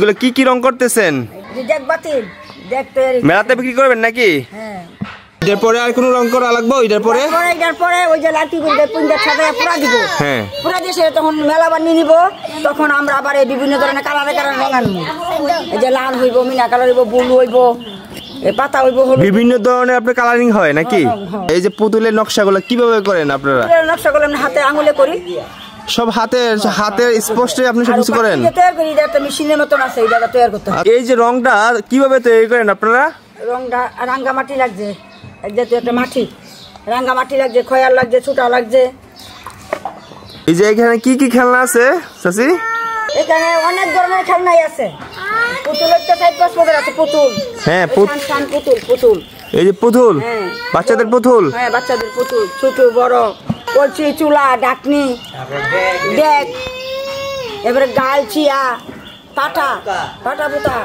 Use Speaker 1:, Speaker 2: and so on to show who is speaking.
Speaker 1: এগুলো কি কি রং করতেছেন?
Speaker 2: দেখ বাতিল দেখ তৈরি
Speaker 1: মেলাতে বিক্রি করবেন নাকি?
Speaker 2: হ্যাঁ।
Speaker 1: এটার পরে আর কোনো রং করা লাগবে? এটার পরে
Speaker 2: ওই যে লাঠি করে পুঞ্জা ছাড়া পুরা দিব।
Speaker 1: হ্যাঁ,
Speaker 2: পুরা দিয়ে তখন মেলা বানিয়ে নিব। তখন আমরা আবার এই বিভিন্ন ধরনের কালারে রং আনবো। এই যে লাল হইব, মিনা কালার হইব, ব্লু হইব, পাতা হইব,
Speaker 1: বিভিন্ন ধরনের আপনার কালারিং হয় নাকি? এই যে পুতুলের নকশাগুলো কিভাবে করেন আপনারা?
Speaker 2: নকশাগুলো আমরা হাতে আঙুলে করি।
Speaker 1: সব হাতের স্পষ্টে আপনি সবকিছু করেন?
Speaker 2: মেশিনের মতন আছে, এই জায়গা তৈরি করতে হয়।
Speaker 1: এই যে রংটা কিভাবে তৈরি করেন আপনারা?
Speaker 2: রংটা রাঙ্গা মাটি লাগছে, একটা মাটি রাঙ্গা মাটি লাগছে, খয়ার লাগছে, ছুটা লাগছে।
Speaker 1: এই যে এখানে কি কি খেলনা আছে চাচি?
Speaker 2: এখানে অনেক ধরনের খেলনাই আছে। পুতুলের তো 4-5 প্রকার আছে। পুতুল,
Speaker 1: হ্যাঁ,
Speaker 2: পুতুল।
Speaker 1: এই যে পুতুল, বাচ্চাদের পুতুল।
Speaker 2: হ্যাঁ, বাচ্চাদের পুতুল, ছোট বড়, কলসি, চুলা, ডাকনি, ডেক, এবারে গাল, চিয়া, পাটা পুতা।